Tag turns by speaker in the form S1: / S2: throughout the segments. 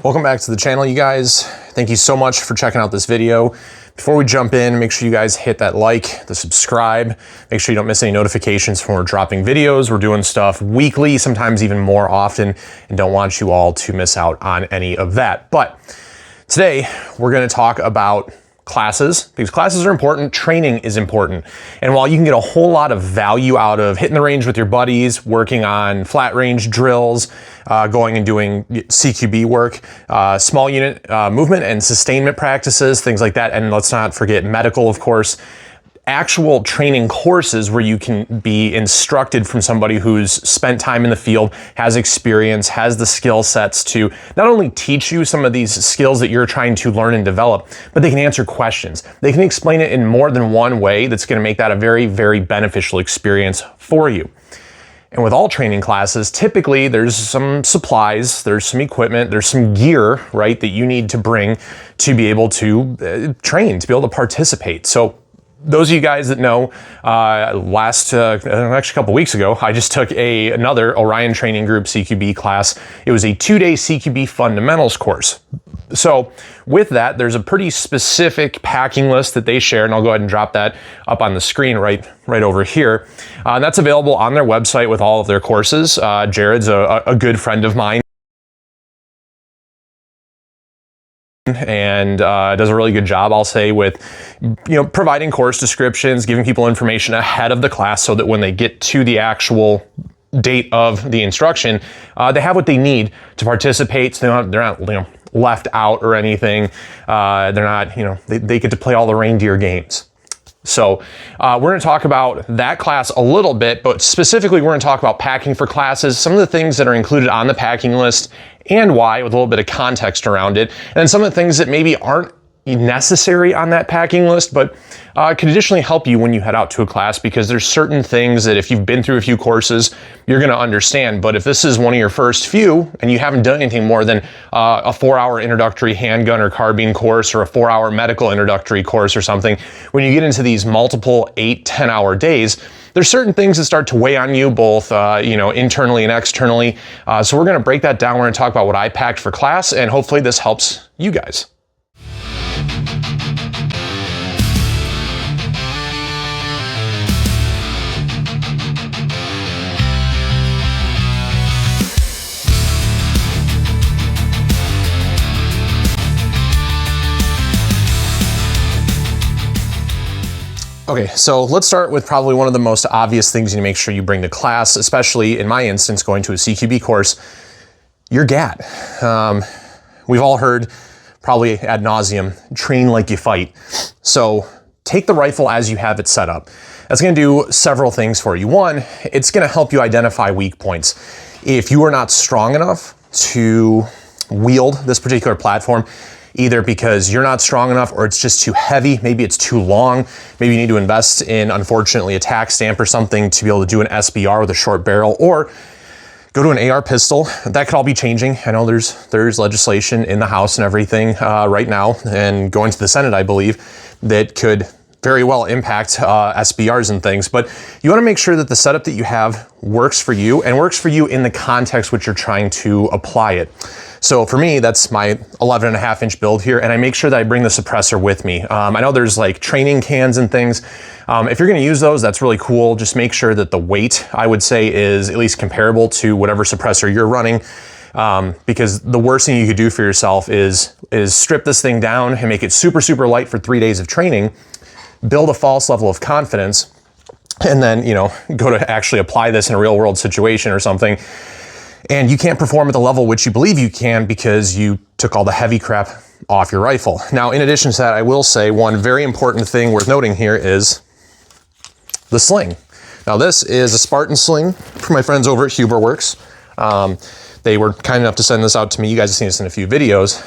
S1: Welcome back to the channel, you guys. Thank you so much for checking out this video. Before we jump in, make sure you guys hit that like, the subscribe. Make sure you don't miss any notifications when we're dropping videos. We're doing stuff weekly, sometimes even more often, and don't want you all to miss out on any of that. But today, we're gonna talk about classes, because classes are important, training is important. And while you can get a whole lot of value out of hitting the range with your buddies, working on flat range drills, going and doing CQB work, small unit movement and sustainment practices, things like that. And let's not forget medical, of course. Actual training courses where you can be instructed from somebody who's spent time in the field, has experience, has the skill sets to not only teach you some of these skills that you're trying to learn and develop, but they can answer questions. They can explain it in more than one way that's going to make that a very, very beneficial experience for you. And with all training classes, typically there's some supplies, there's some equipment, there's some gear, right, that you need to bring to be able to train, to be able to participate. So those of you guys that know, actually a couple weeks ago, I just took another Orion Training Group CQB class. It was a 2-day CQB Fundamentals course. So with that, there's a pretty specific packing list that they share, and I'll go ahead and drop that up on the screen right over here. That's available on their website with all of their courses. Jared's a good friend of mine, and does a really good job, I'll say, with providing course descriptions, giving people information ahead of the class so that when they get to the actual date of the instruction, they have what they need to participate. So they're not left out or anything. They're not, they get to play all the reindeer games. So we're going to talk about that class a little bit, but specifically we're going to talk about packing for classes, some of the things that are included on the packing list and why, with a little bit of context around it, and then some of the things that maybe aren't necessary on that packing list, but can additionally help you when you head out to a class, because there's certain things that if you've been through a few courses, you're going to understand. But if this is one of your first few and you haven't done anything more than a 4-hour introductory handgun or carbine course or a 4-hour medical introductory course or something, when you get into these multiple 8-10-hour days, there's certain things that start to weigh on you, both internally and externally. So we're going to break that down. We're going to talk about what I packed for class, and hopefully this helps you guys. Okay, so let's start with probably one of the most obvious things you need to make sure you bring to class, especially in my instance, going to a CQB course, your GAT. We've all heard, probably ad nauseum, train like you fight. So take the rifle as you have it set up. That's gonna do several things for you. One, it's gonna help you identify weak points. If you are not strong enough to wield this particular platform, either because you're not strong enough or it's just too heavy, maybe it's too long, maybe you need to invest in, unfortunately, a tack stamp or something to be able to do an SBR with a short barrel, or go to an AR pistol. That could all be changing. I know there's legislation in the House and everything right now, and going to the Senate, I believe, that could very well impact SBRs and things. But you want to make sure that the setup that you have works for you, and works for you in the context which you're trying to apply it. So for me, that's my 11.5-inch build here, and I make sure that I bring the suppressor with me. I know there's like training cans and things. If you're gonna use those, that's really cool. Just make sure that the weight, I would say, is at least comparable to whatever suppressor you're running. Because the worst thing you could do for yourself is strip this thing down and make it super, super light for 3 days of training, build a false level of confidence, and then, go to actually apply this in a real world situation or something, and you can't perform at the level which you believe you can because you took all the heavy crap off your rifle. Now, in addition to that, I will say one very important thing worth noting here is the sling. Now, this is a Spartan sling from my friends over at Huberworks. They were kind enough to send this out to me. You guys have seen this in a few videos.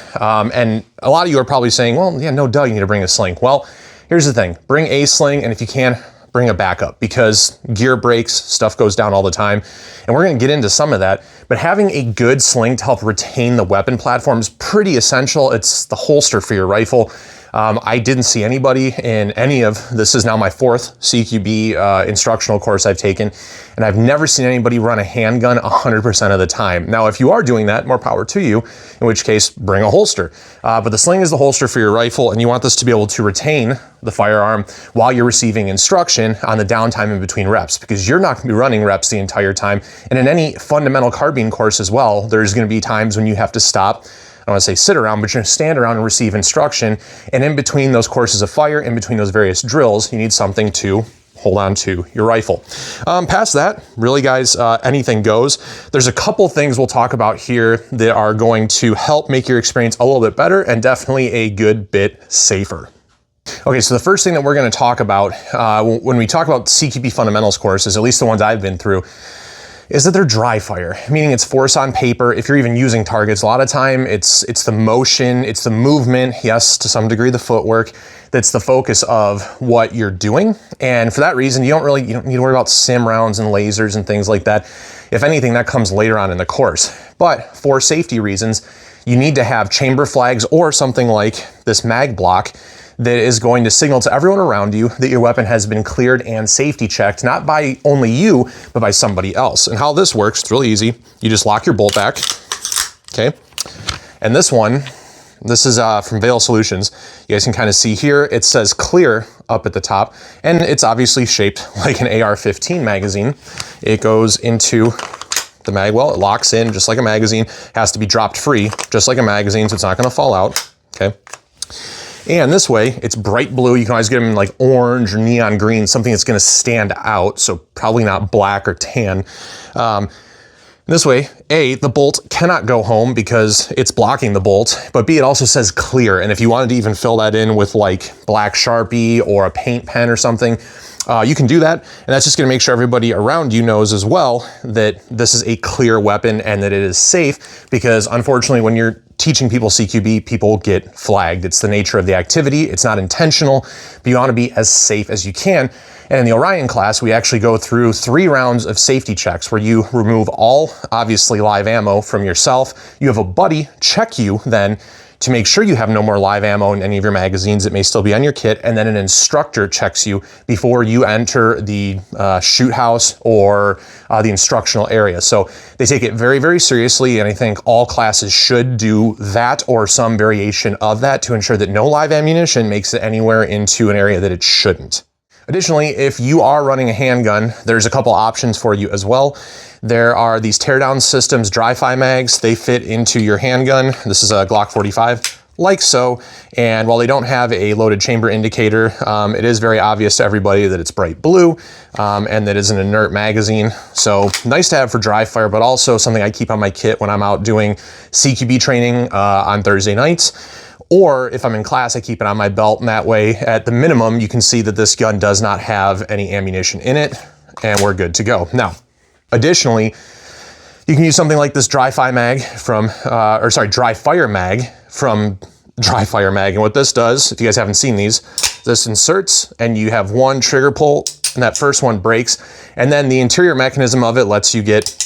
S1: And a lot of you are probably saying, well, yeah, no duh, you need to bring a sling. Well, here's the thing. Bring a sling, and if you can, bring a backup, because gear breaks, stuff goes down all the time. And we're gonna get into some of that. But having a good sling to help retain the weapon platform is pretty essential. It's the holster for your rifle. I didn't see anybody in any of, this is now my 4th CQB instructional course I've taken, and I've never seen anybody run a handgun 100% of the time. Now, if you are doing that, more power to you, in which case, bring a holster. But the sling is the holster for your rifle, and you want this to be able to retain the firearm while you're receiving instruction on the downtime in between reps, because you're not going to be running reps the entire time. And in any fundamental carbine course as well, there's going to be times when you have to stop. I don't want to say sit around, but you're going to stand around and receive instruction. And in between those courses of fire, in between those various drills, you need something to hold on to your rifle. Past that, really guys, anything goes. There's a couple things we'll talk about here that are going to help make your experience a little bit better and definitely a good bit safer. Okay, so the first thing that we're going to talk about when we talk about CQB Fundamentals courses, at least the ones I've been through, is that they're dry fire, meaning it's force on paper. If you're even using targets, a lot of time it's the motion, it's the movement, yes, to some degree the footwork, that's the focus of what you're doing. And for that reason, you don't need to worry about sim rounds and lasers and things like that. If anything, that comes later on in the course. But for safety reasons, you need to have chamber flags or something like this mag block that is going to signal to everyone around you that your weapon has been cleared and safety checked, not by only you, but by somebody else. And how this works, it's really easy. You just lock your bolt back, okay? And this is from Veil Solutions. You guys can kind of see here, it says clear up at the top, and it's obviously shaped like an AR-15 magazine. It goes into the mag well, it locks in just like a magazine, has to be dropped free, just like a magazine, so it's not gonna fall out, okay? And this way, it's bright blue. You can always get them in like orange or neon green, something that's gonna stand out, so probably not black or tan. This way, A, the bolt cannot go home because it's blocking the bolt, but B, it also says clear. And if you wanted to even fill that in with like black Sharpie or a paint pen or something, you can do that. And that's just gonna make sure everybody around you knows as well that this is a clear weapon and that it is safe, because unfortunately when you're teaching people CQB, people get flagged. It's the nature of the activity. It's not intentional, but you want to be as safe as you can. And in the Orion class, we actually go through 3 rounds of safety checks where you remove all, obviously, live ammo from yourself. You have a buddy check you then to make sure you have no more live ammo in any of your magazines that may still be on your kit, and then an instructor checks you before you enter the shoot house or the instructional area. So they take it very, very seriously, and I think all classes should do that or some variation of that to ensure that no live ammunition makes it anywhere into an area that it shouldn't. Additionally, if you are running a handgun, there's a couple options for you as well. There are these teardown systems, dry-fi mags. They fit into your handgun. This is a Glock 45, like so. And while they don't have a loaded chamber indicator, it is very obvious to everybody that it's bright blue and that it's an inert magazine. So nice to have for dry fire, but also something I keep on my kit when I'm out doing CQB training on Thursday nights. Or if I'm in class, I keep it on my belt, and that way, at the minimum, you can see that this gun does not have any ammunition in it, and we're good to go. Now, additionally, you can use something like this dry fire mag from Dry Fire Mag. And what this does, if you guys haven't seen these, this inserts, and you have one trigger pull, and that first one breaks, and then the interior mechanism of it lets you get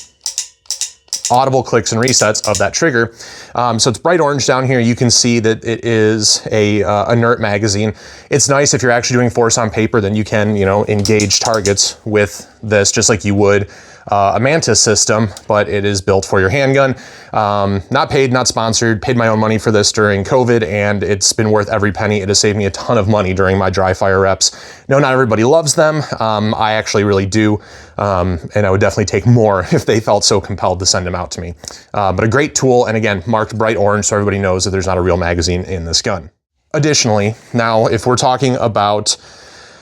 S1: audible clicks and resets of that trigger. So it's bright orange down here. You can see that it is a inert magazine. It's nice if you're actually doing force on paper, then you can, engage targets with this just like you would a Mantis system, but it is built for your handgun. Not paid, not sponsored, paid my own money for this during COVID, and it's been worth every penny. It has saved me a ton of money during my dry fire reps. No, not everybody loves them. I actually really do. And I would definitely take more if they felt so compelled to send them out to me. But a great tool, and again, marked bright orange so everybody knows that there's not a real magazine in this gun. Additionally, now if we're talking about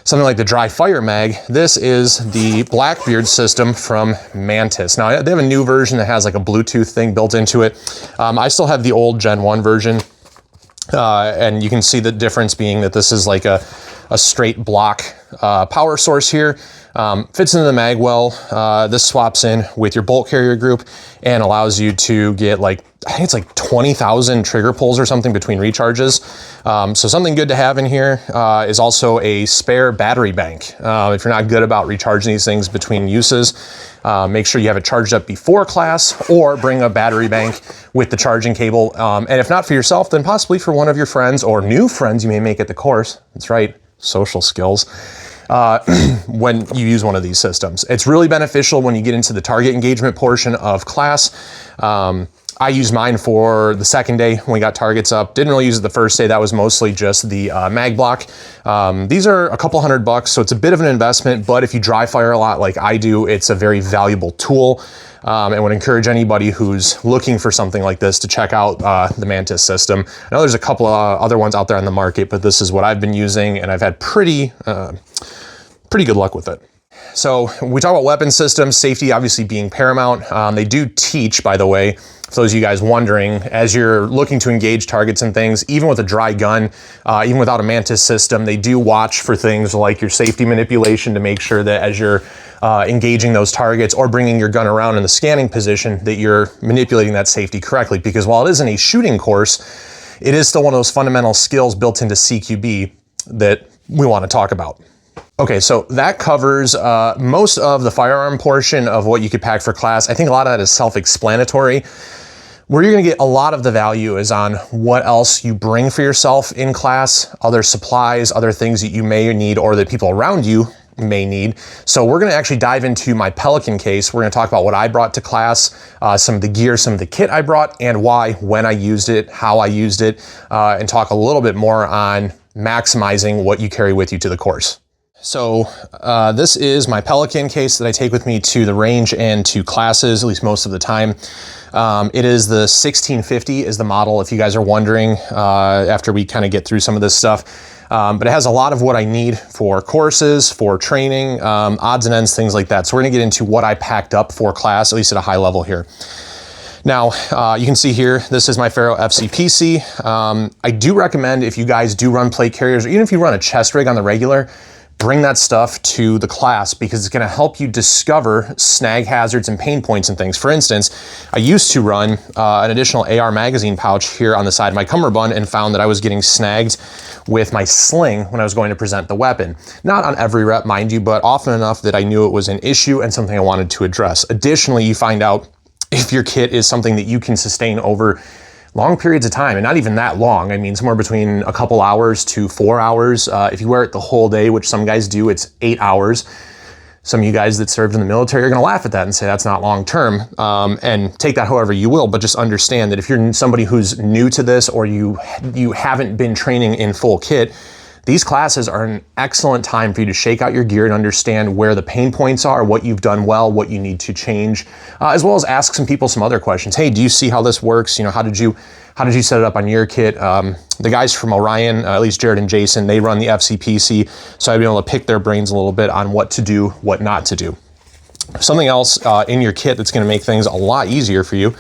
S1: something like the Dry Fire Mag, this is the Blackbeard system from Mantis. Now they have a new version that has like a Bluetooth thing built into it. I still have the old Gen 1 version, and you can see the difference being that this is like a straight block power source here. Fits into the mag well. This swaps in with your bolt carrier group and allows you to get like, I think it's like 20,000 trigger pulls or something between recharges. So something good to have in here is also a spare battery bank. If you're not good about recharging these things between uses, make sure you have it charged up before class, or bring a battery bank with the charging cable. And if not for yourself, then possibly for one of your friends or new friends you may make at the course. That's right, social skills. When you use one of these systems. It's really beneficial when you get into the target engagement portion of class. I used mine for the second day when we got targets up. Didn't really use it the first day. That was mostly just the mag block. These are a couple $100, so it's a bit of an investment, but if you dry fire a lot like I do, it's a very valuable tool. And would encourage anybody who's looking for something like this to check out the Mantis system. I know there's a couple of other ones out there on the market, but this is what I've been using, and I've had pretty good luck with it. So we talk about weapon systems, safety obviously being paramount. They do teach, by the way, for those of you guys wondering, as you're looking to engage targets and things, even with a dry gun, even without a Mantis system, they do watch for things like your safety manipulation to make sure that as you're engaging those targets or bringing your gun around in the scanning position, that you're manipulating that safety correctly. Because while it isn't a shooting course, it is still one of those fundamental skills built into CQB that we want to talk about. Okay, so that covers most of the firearm portion of what you could pack for class. I think a lot of that is self-explanatory. Where you're gonna get a lot of the value is on what else you bring for yourself in class, other supplies, other things that you may need or that people around you may need. So we're gonna actually dive into my Pelican case. We're gonna talk about what I brought to class, some of the gear, some of the kit I brought, and why, when I used it, how I used it, and talk a little bit more on maximizing what you carry with you to the course. So this is my Pelican case that I take with me to the range and to classes, at least most of the time. It is the 1650 is the model, if you guys are wondering, after we kind of get through some of this stuff. But it has a lot of what I need for courses, for training, odds and ends, things like that. So we're gonna get into what I packed up for class, at least at a high level here. Now, you can see here, this is my Faro FCPC. I do recommend, if you guys do run plate carriers, or even if you run a chest rig on the regular, bring that stuff to the class, because it's gonna help you discover snag hazards and pain points and things. For instance, I used to run an additional AR magazine pouch here on the side of my cummerbund and found that I was getting snagged with my sling when I was going to present the weapon. Not on every rep, mind you, but often enough that I knew it was an issue and something I wanted to address. Additionally, you find out if your kit is something that you can sustain over long periods of time, and not even that long. I mean, somewhere between a couple hours to 4 hours. If you wear it the whole day, which some guys do, it's 8 hours. Some of you guys that served in the military are gonna laugh at that and say that's not long term, and take that however you will, but just understand that if you're somebody who's new to this, or you haven't been training in full kit, these classes are an excellent time for you to shake out your gear and understand where the pain points are, what you've done well, what you need to change, as well as ask some people some other questions. Hey, do you see how this works? You know, how did you set it up on your kit? The guys from Orion, at least Jared and Jason, they run the FCPC, so I'd be able to pick their brains a little bit on what to do, what not to do. Something else in your kit that's gonna make things a lot easier for you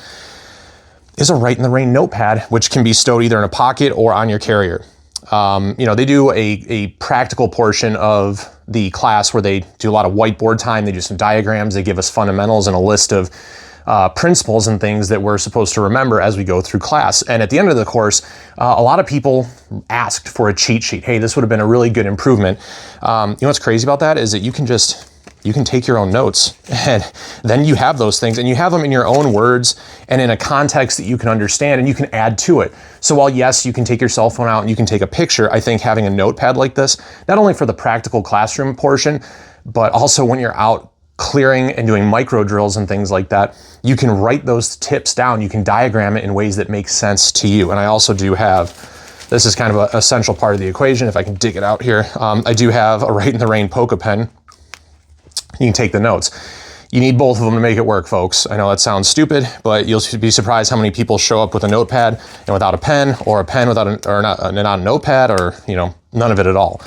S1: is a Right in the Rain notepad, which can be stowed either in a pocket or on your carrier. You know, they do a practical portion of the class where they do a lot of whiteboard time. They do some diagrams. They give us fundamentals and a list of principles and things that we're supposed to remember as we go through class. And at the end of the course, a lot of people asked for a cheat sheet. Hey, this would have been a really good improvement. You know what's crazy about that is that you can take your own notes, and then you have those things, and you have them in your own words and in a context that you can understand, and you can add to it. So while yes, you can take your cell phone out and you can take a picture, I think having a notepad like this, not only for the practical classroom portion, but also when you're out clearing and doing micro drills and things like that, you can write those tips down. You can diagram it in ways that make sense to you. And I also do have, this is kind of an essential part of the equation, if I can dig it out here. I do have a Right in the Rain Polka pen. You can take the notes. You need both of them to make it work, folks. I know that sounds stupid, but you'll be surprised how many people show up with a notepad and without a pen, or a pen without not a notepad, or you know, none of it at all.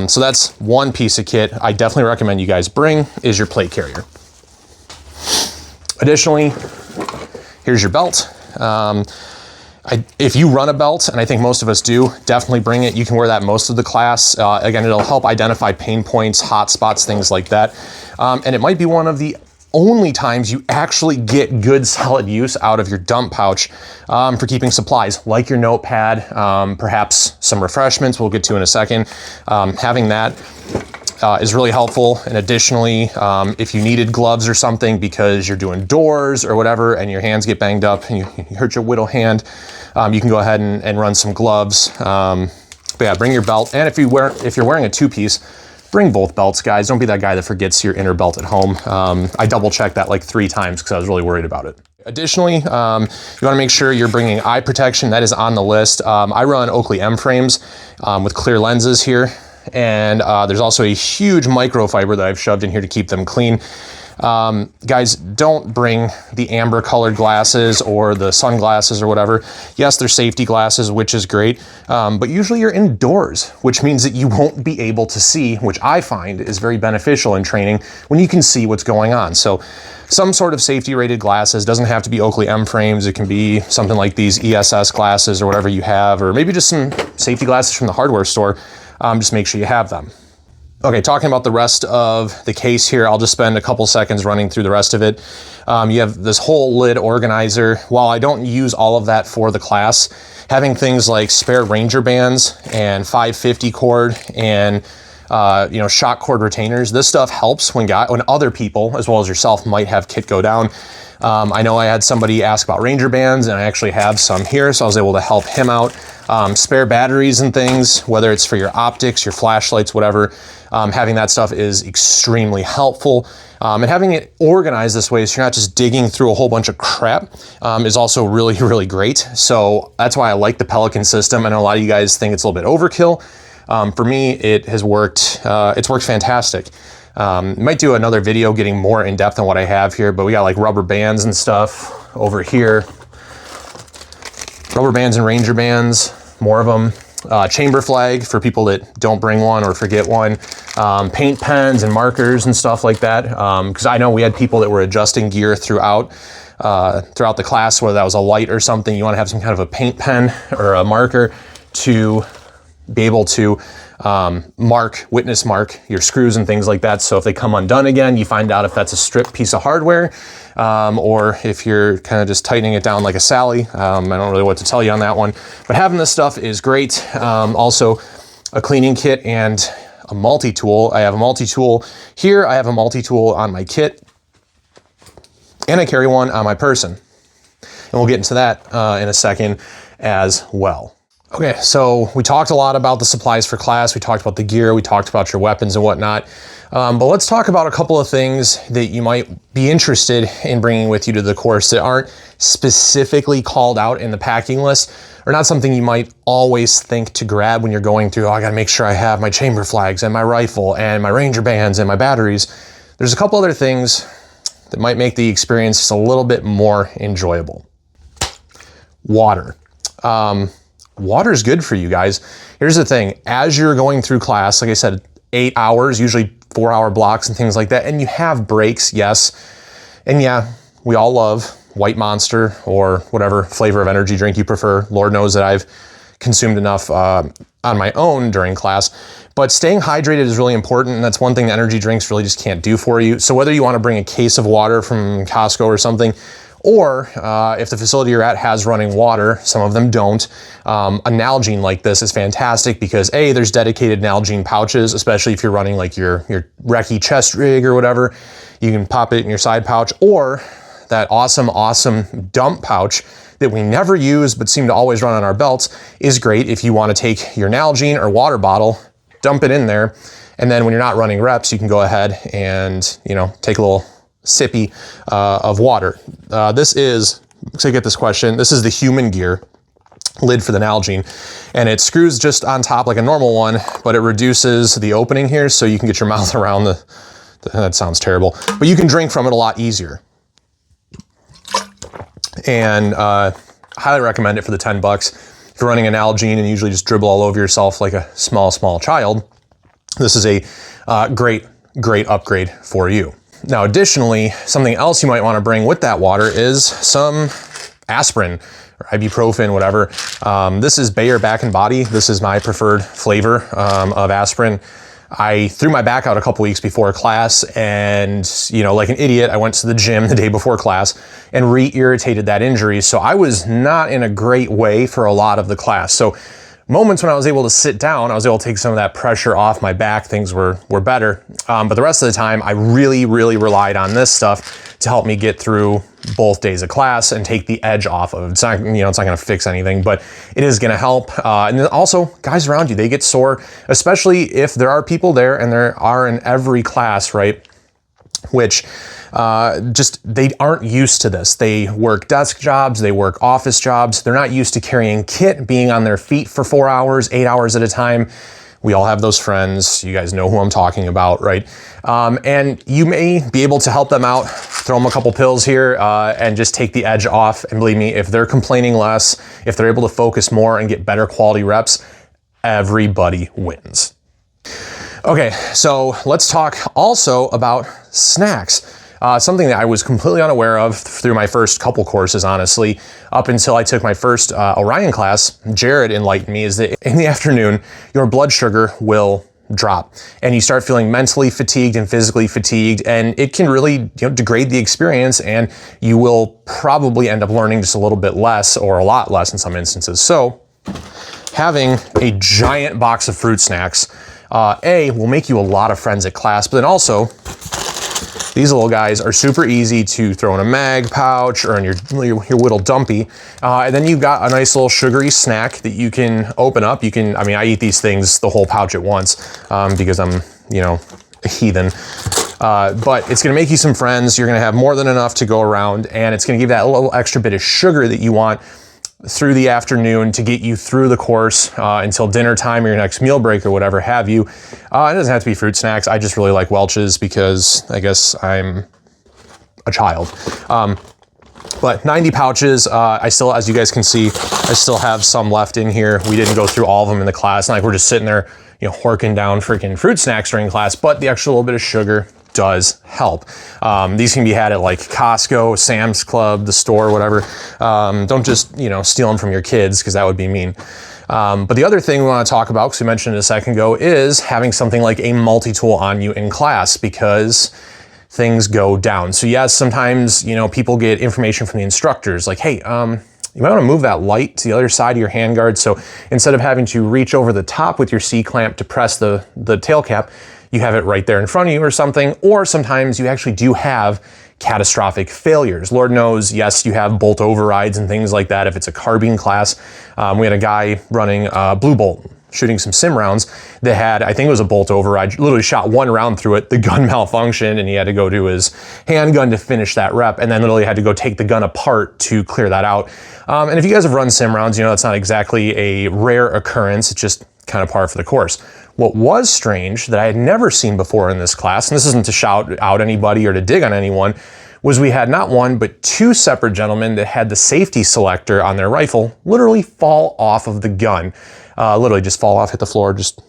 S1: So that's one piece of kit I definitely recommend you guys bring, is your plate carrier. Additionally, here's your belt. If you run a belt, and I think most of us do, definitely bring it. You can wear that most of the class. Again, it'll help identify pain points, hot spots, things like that. And it might be one of the only times you actually get good solid use out of your dump pouch for keeping supplies, like your notepad, perhaps some refreshments we'll get to in a second. Having that is really helpful. And additionally, if you needed gloves or something because you're doing doors or whatever and your hands get banged up and you hurt your whittle hand, you can go ahead and run some gloves. But yeah, bring your belt. And if you're wearing a two-piece, bring both belts, guys. Don't be that guy that forgets your inner belt at home. I double checked that like 3 times because I was really worried about it. Additionally, you want to make sure you're bringing eye protection. That is on the list. I run Oakley M frames with clear lenses here. And there's also a huge microfiber that I've shoved in here to keep them clean. Guys, don't bring the amber colored glasses or the sunglasses or whatever. Yes, they're safety glasses, which is great, but usually you're indoors, which means that you won't be able to see, which I find is very beneficial in training when you can see what's going on. So some sort of safety rated glasses, doesn't have to be Oakley M frames. It can be something like these ESS glasses or whatever you have, or maybe just some safety glasses from the hardware store. Just make sure you have them. Okay, talking about the rest of the case here, I'll just spend a couple seconds running through the rest of it. You have this whole lid organizer. While I don't use all of that for the class, having things like spare Ranger bands and 550 cord and shock cord retainers, this stuff helps when other people, as well as yourself, might have kit go down. I know I had somebody ask about Ranger bands, and I actually have some here, so I was able to help him out. Spare batteries and things, whether it's for your optics, your flashlights, whatever, having that stuff is extremely helpful. And having it organized this way so you're not just digging through a whole bunch of crap is also really, really great. So that's why I like the Pelican system. I know a lot of you guys think it's a little bit overkill. For me, it has worked, it's worked fantastic. Might do another video getting more in depth than what I have here, but we got like rubber bands and stuff over here. Rubber bands and Ranger bands, more of them. Chamber flag for people that don't bring one or forget one. Paint pens and markers and stuff like that. Because I know we had people that were adjusting gear throughout the class, whether that was a light or something. You want to have some kind of a paint pen or a marker to be able to witness mark your screws and things like that. So if they come undone again, you find out if that's a stripped piece of hardware, or if you're kind of just tightening it down like a Sally. I don't really know what to tell you on that one, but having this stuff is great. Also a cleaning kit and a multi-tool. I have a multi-tool here. I have a multi-tool on my kit, and I carry one on my person. And we'll get into that in a second as well. Okay, so we talked a lot about the supplies for class. We talked about the gear. We talked about your weapons and whatnot. But let's talk about a couple of things that you might be interested in bringing with you to the course that aren't specifically called out in the packing list, or not something you might always think to grab when you're going through, oh, I gotta make sure I have my chamber flags and my rifle and my Ranger bands and my batteries. There's a couple other things that might make the experience just a little bit more enjoyable. Water. Water is good for you guys. Here's the thing, as you're going through class, like I said, 8 hours, usually 4-hour blocks and things like that, and you have breaks, yes. And yeah, we all love White Monster or whatever flavor of energy drink you prefer. Lord knows that I've consumed enough on my own during class. But staying hydrated is really important, and that's one thing that energy drinks really just can't do for you. So whether you want to bring a case of water from Costco or something, or if the facility you're at has running water, some of them don't, a Nalgene like this is fantastic because A, there's dedicated Nalgene pouches, especially if you're running like your recce chest rig or whatever. You can pop it in your side pouch, or that awesome dump pouch that we never use but seem to always run on our belts is great if you want to take your Nalgene or water bottle, dump it in there, and then when you're not running reps, you can go ahead and, take a little sippy of water. This is, so I get this question, this is the Human Gear lid for the Nalgene, and it screws just on top like a normal one, but it reduces the opening here so you can get your mouth around that sounds terrible, but you can drink from it a lot easier. And highly recommend it for the $10. If you're running a Nalgene and usually just dribble all over yourself like a small child, this is a great upgrade for you. Now, additionally, something else you might want to bring with that water is some aspirin or ibuprofen, whatever. This is Bayer Back and Body. This is my preferred flavor of aspirin. I threw my back out a couple weeks before class, and like an idiot, I went to the gym the day before class and re-irritated that injury. So I was not in a great way for a lot of the class. So moments when I was able to sit down, I was able to take some of that pressure off my back. Things were better. But the rest of the time, I really relied on this stuff to help me get through both days of class and take the edge off of it. It's not, it's not going to fix anything, but it is going to help. And then also, guys around you, they get sore, especially if there are people there, and there are in every class, right? Which they aren't used to this. They work desk jobs, they work office jobs. They're not used to carrying kit, being on their feet for 4 hours, 8 hours at a time. We all have those friends. You guys know who I'm talking about, right? And you may be able to help them out, throw them a couple pills here, and just take the edge off. And believe me, if they're complaining less, if they're able to focus more and get better quality reps, everybody wins. Okay, so let's talk also about snacks. Something that I was completely unaware of through my first couple courses, honestly, up until I took my first Orion class. Jared enlightened me is that in the afternoon, your blood sugar will drop and you start feeling mentally fatigued and physically fatigued, and it can really degrade the experience, and you will probably end up learning just a little bit less, or a lot less in some instances. So having a giant box of fruit snacks, will make you a lot of friends at class, but then also these little guys are super easy to throw in a mag pouch or in your little dumpy. And then you've got a nice little sugary snack that you can open up. I eat these things, the whole pouch at once, because I'm, a heathen. But it's gonna make you some friends. You're gonna have more than enough to go around, and it's gonna give that little extra bit of sugar that you want through the afternoon to get you through the course until dinner time or your next meal break or whatever have you. It doesn't have to be fruit snacks. I just really like Welch's because I guess I'm a child. But 90 pouches, I still, as you guys can see, I still have some left in here. We didn't go through all of them in the class. Not like we're just sitting there, horking down freaking fruit snacks during class, but the extra little bit of sugar does help. These can be had at like Costco, Sam's Club, the store, whatever. Don't just, steal them from your kids, because that would be mean. But the other thing we want to talk about, because we mentioned it a second ago, is having something like a multi-tool on you in class, because things go down. So yes, sometimes, people get information from the instructors like, hey, you might want to move that light to the other side of your handguard. So instead of having to reach over the top with your C-clamp to press the tail cap, you have it right there in front of you or something. Or sometimes you actually do have catastrophic failures. Lord knows, yes, you have bolt overrides and things like that if it's a carbine class. We had a guy running Blue Bolt, shooting some sim rounds that had, I think it was a bolt override, literally shot one round through it, the gun malfunctioned, and he had to go to his handgun to finish that rep, and then literally had to go take the gun apart to clear that out. And if you guys have run sim rounds, that's not exactly a rare occurrence. It's just kind of par for the course. What was strange that I had never seen before in this class, and this isn't to shout out anybody or to dig on anyone, was we had not one, but two separate gentlemen that had the safety selector on their rifle literally fall off of the gun. Literally just fall off, hit the floor, just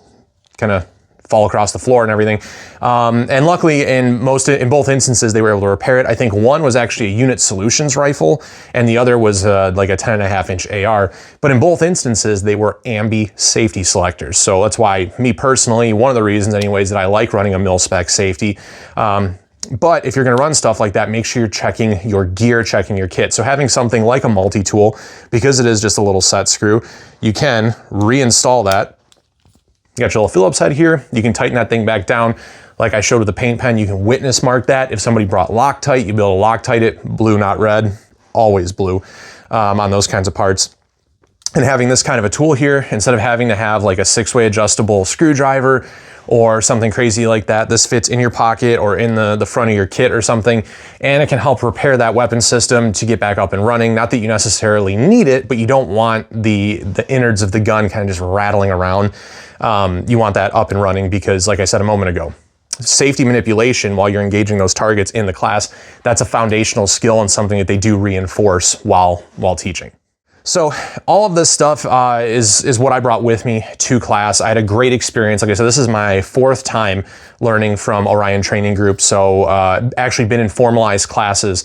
S1: kind of fall across the floor and everything. And luckily in both instances, they were able to repair it. I think one was actually a Unit Solutions rifle and the other was like a 10.5-inch AR. But in both instances, they were ambi safety selectors. So that's why me personally, one of the reasons anyways that I like running a mil-spec safety. But if you're gonna run stuff like that, make sure you're checking your gear, checking your kit. So having something like a multi-tool, because it is just a little set screw, you can reinstall that. You got your little Phillips head here. You can tighten that thing back down. Like I showed with the paint pen, you can witness mark that. If somebody brought Loctite, you'll be able to Loctite it, blue, not red, always blue on those kinds of parts. And having this kind of a tool here, instead of having to have like a 6-way adjustable screwdriver or something crazy like that, this fits in your pocket or in the front of your kit or something, and it can help repair that weapon system to get back up and running. Not that you necessarily need it, but you don't want the innards of the gun kind of just rattling around. You want that up and running because, like I said a moment ago, safety manipulation while you're engaging those targets in the class, that's a foundational skill and something that they do reinforce while teaching. So all of this stuff is what I brought with me to class. I had a great experience. Like I said, this is my 4th time learning from Orion Training Group. So actually been in formalized classes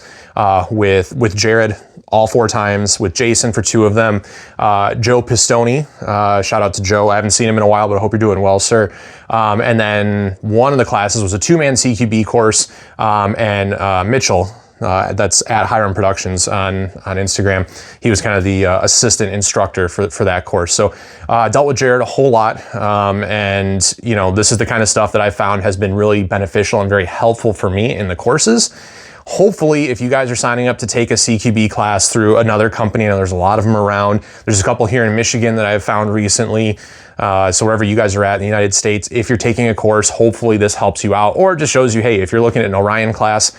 S1: with Jared all 4 times, with Jason for 2 of them, Joe Pistoni, shout out to Joe. I haven't seen him in a while, but I hope you're doing well, sir. And then one of the classes was a 2-man CQB course, and Mitchell, that's at Firearm Productions on Instagram. He was kind of the assistant instructor for that course. So dealt with Jared a whole lot. And you know, this is the kind of stuff that I found has been really beneficial and very helpful for me in the courses. Hopefully, if you guys are signing up to take a CQB class through another company, I know there's a lot of them around. There's a couple here in Michigan that I've found recently. So wherever you guys are at in the United States, if you're taking a course, hopefully this helps you out, or it just shows you, hey, if you're looking at an Orion class,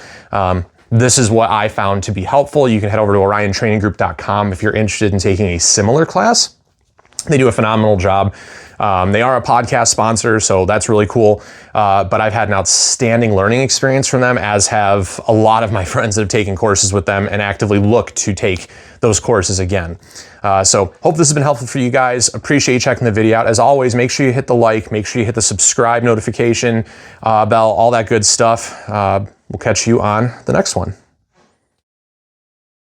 S1: this is what I found to be helpful. You can head over to oriontraininggroup.com if you're interested in taking a similar class. They do a phenomenal job. They are a podcast sponsor, so that's really cool. But I've had an outstanding learning experience from them, as have a lot of my friends that have taken courses with them and actively look to take those courses again. So hope this has been helpful for you guys. Appreciate you checking the video out. As always, make sure you hit the like, make sure you hit the subscribe notification bell, all that good stuff. We'll catch you on the next one.